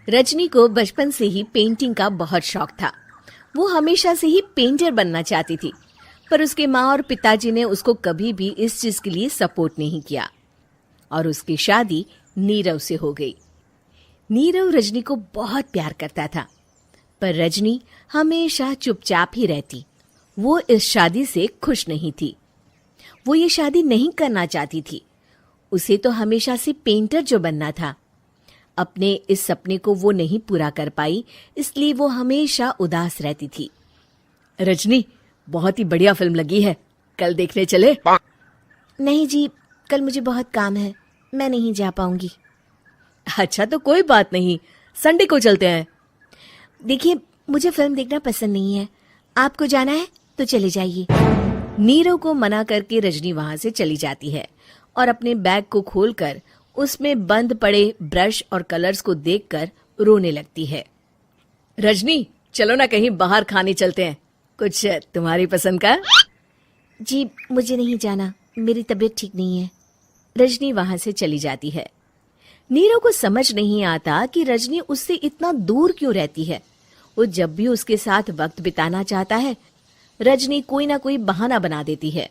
रजनी को बचपन से ही पेंटिंग का बहुत शौक था। वो हमेशा से ही पेंटर बनना चाहती थी, पर उसके माँ और पिताजी ने उसको कभी भी इस चीज के लिए सपोर्ट नहीं किया और उसकी शादी नीरव से हो गई। नीरव रजनी को बहुत प्यार करता था, पर रजनी हमेशा चुपचाप ही रहती। वो इस शादी से खुश नहीं थी। वो ये शादी नहीं करना चाहती थी। उसे तो हमेशा से पेंटर जो बनना था। अपने इस सपने को वो नहीं पूरा कर पाई, इसलिए वो हमेशा उदास रहती थी। रजनी, बहुत ही बढ़िया फिल्म लगी है, कल देखने चले? नहीं जी, कल मुझे बहुत काम है, मैं नहीं जा पाऊंगी। अच्छा तो कोई बात नहीं, संडे को चलते हैं। देखिए, मुझे फिल्म देखना पसंद नहीं है। आपको जाना है तो चले जाइए। नीरव को मना करके रजनी वहां से चली जाती है और अपने बैग को खोलकर उसमें बंद पड़े ब्रश और कलर्स को देखकर रोने लगती है। रजनी, चलो ना कहीं बाहर खाने चलते हैं, कुछ तुम्हारी पसंद का। जी, मुझे नहीं जाना, मेरी तबीयत ठीक नहीं है। रजनी वहां से चली जाती है। नीरव को समझ नहीं आता कि रजनी उससे इतना दूर क्यों रहती है। वो जब भी उसके साथ वक्त बिताना चाहता है, रजनी कोई ना कोई बहाना बना देती है।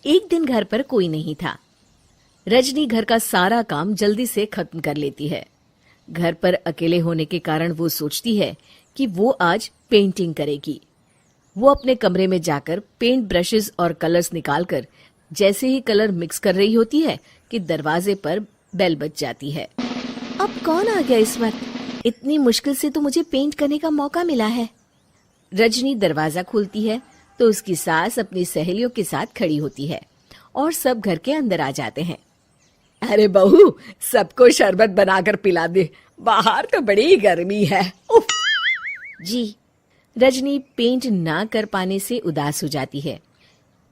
एक दिन घर पर कोई नहीं था। रजनी घर का सारा काम जल्दी से खत्म कर लेती है। घर पर अकेले होने के कारण वो सोचती है कि वो आज पेंटिंग करेगी। वो अपने कमरे में जाकर पेंट ब्रशेस और कलर्स निकालकर जैसे ही कलर मिक्स कर रही होती है कि दरवाजे पर बेल बज जाती है। अब कौन आ गया इस वक्त? इतनी मुश्किल से तो मुझे पेंट करने का मौका मिला है। रजनी दरवाजा खोलती है तो उसकी सास अपनी सहेलियों के साथ खड़ी होती है और सब घर के अंदर आ जाते हैं। अरे बहू, सबको शरबत बनाकर पिला दे, बाहर तो बड़ी गर्मी है। उफ। जी। रजनी पेंट ना कर पाने से उदास हो जाती है।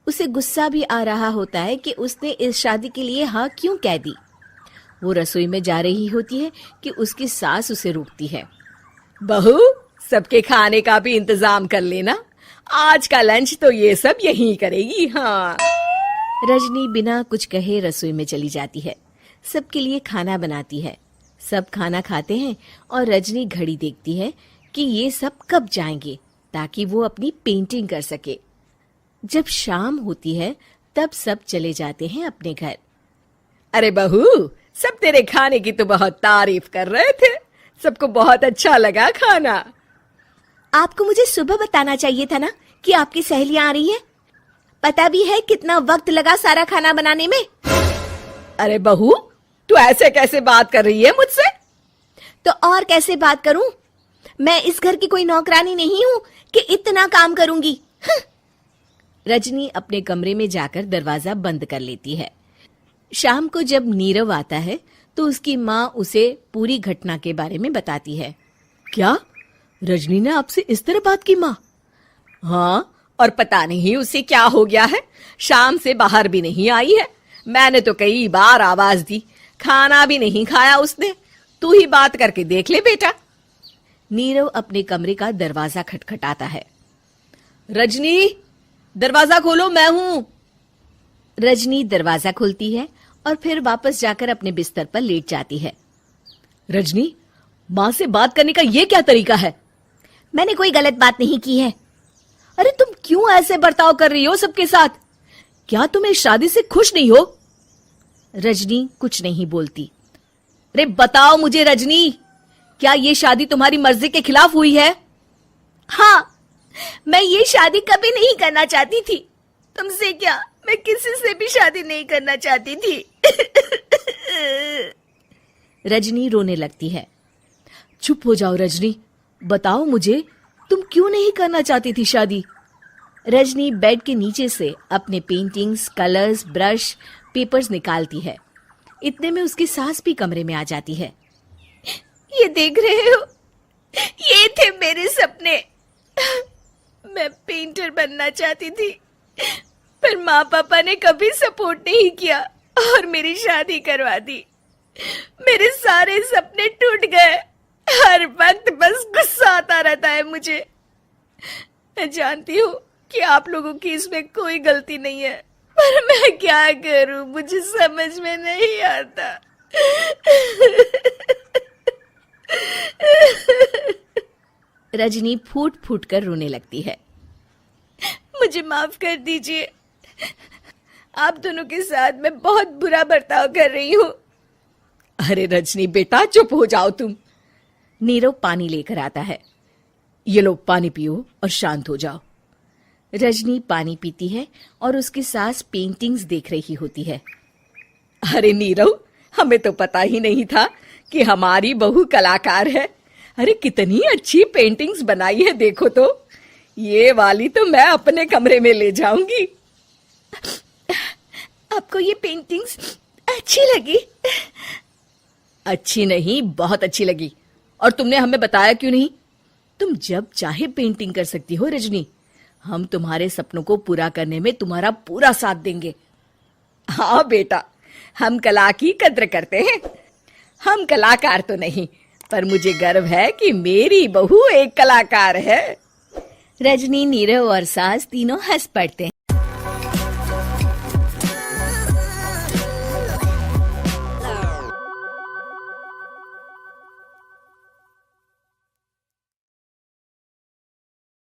उसे गुस्सा भी आ रहा होता है कि उसने इस शादी के लिए हाँ क्यों कह दी। वो रसोई में जा रही होती है कि उसकी सास उसे रोकती है। बहू, सबके खाने का भी इंतजाम कर लेना, आज का लंच तो ये सब यहीं करेगी। हाँ। रजनी बिना कुछ कहे रसोई में चली जाती है। सबके लिए खाना बनाती है। सब खाना खाते हैं और रजनी घड़ी देखती है कि ये सब कब जाएंगे ताकि वो अपनी पेंटिंग कर सके। जब शाम होती है तब सब चले जाते हैं अपने घर। अरे बहू, सब तेरे खाने की तो बहुत तारीफ कर रहे थे, सबको बहुत अच्छा लगा खाना। आपको मुझे सुबह बताना चाहिए था ना कि आपकी सहेलियां आ रही है। पता भी है कितना वक्त लगा सारा खाना बनाने में। अरे बहू, तू ऐसे कैसे बात कर रही है मुझसे? तो और कैसे बात करूं? मैं इस घर की कोई नौकरानी नहीं हूं कि इतना काम करूंगी। रजनी अपने कमरे में जाकर दरवाजा बंद कर लेती है। शाम को जब नीरव आता है तो उसकी माँ उसे पूरी घटना के बारे में बताती है। क्या रजनी ने आपसे इस तरह बात की माँ? हाँ, और पता नहीं उसे क्या हो गया है, शाम से बाहर भी नहीं आई है। मैंने तो कई बार आवाज दी, खाना भी नहीं खाया उसने। तू ही बात करके देख ले बेटा। नीरव अपने कमरे का दरवाजा खटखटाता है। रजनी, दरवाजा खोलो, मैं हूं। रजनी दरवाजा खोलती है और फिर वापस जाकर अपने बिस्तर पर लेट जाती है। रजनी, माँ से बात करने का ये क्या तरीका है? मैंने कोई गलत बात नहीं की है। अरे तुम क्यों ऐसे बर्ताव कर रही हो सबके साथ? क्या तुम इस शादी से खुश नहीं हो? रजनी कुछ नहीं बोलती। अरे बताओ मुझे रजनी, क्या ये शादी तुम्हारी मर्जी के खिलाफ हुई है? हाँ, मैं ये शादी कभी नहीं करना चाहती थी। तुमसे क्या, मैं किसी से भी शादी नहीं करना चाहती थी। रजनी रोने लगती है। चुप हो जाओ रजनी, बताओ मुझे, तुम क्यों नहीं करना चाहती थी शादी? रजनी बेड के नीचे से अपने पेंटिंग्स, कलर्स, ब्रश, पेपर्स निकालती है। इतने में उसकी सास भी कमरे में आ जाती है। ये देख रहे हो, ये थे मेरे सपने। मैं पेंटर बनना चाहती थी, पर माँ पापा ने कभी सपोर्ट नहीं किया और मेरी शादी करवा दी। मेरे सारे सपने टूट गए। हर वक्त बस गुस्सा आता रहता है मुझे। मैं जानती हूँ कि आप लोगों की इसमें कोई गलती नहीं है, पर मैं क्या करूं, मुझे समझ में नहीं आता। रजनी फूट फूट कर रोने लगती है। मुझे माफ कर दीजिए, आप दोनों के साथ मैं बहुत बुरा बर्ताव कर रही हूँ। अरे रजनी बेटा, चुप हो जाओ तुम। नीरव पानी लेकर आता है। ये लो पानी पियो और शांत हो जाओ। रजनी पानी पीती है और उसकी सास पेंटिंग्स देख रही होती है। अरे नीरव, हमें तो पता ही नहीं था कि हमारी बहू कलाकार है। अरे कितनी अच्छी पेंटिंग्स बनाई है, देखो तो। ये वाली तो मैं अपने कमरे में ले जाऊंगी। आपको ये पेंटिंग्स अच्छी लगी? अच्छी नहीं, बहुत अच्छी लगी। और तुमने हमें बताया क्यों नहीं? तुम जब चाहे पेंटिंग कर सकती हो रजनी। हम तुम्हारे सपनों को पूरा करने में तुम्हारा पूरा साथ देंगे। हाँ बेटा, हम कला की कद्र करते हैं। हम कलाकार तो नहीं, पर मुझे गर्व है कि मेरी बहू एक कलाकार है। रजनी, नीरव और सास तीनों हंस पड़ते हैं।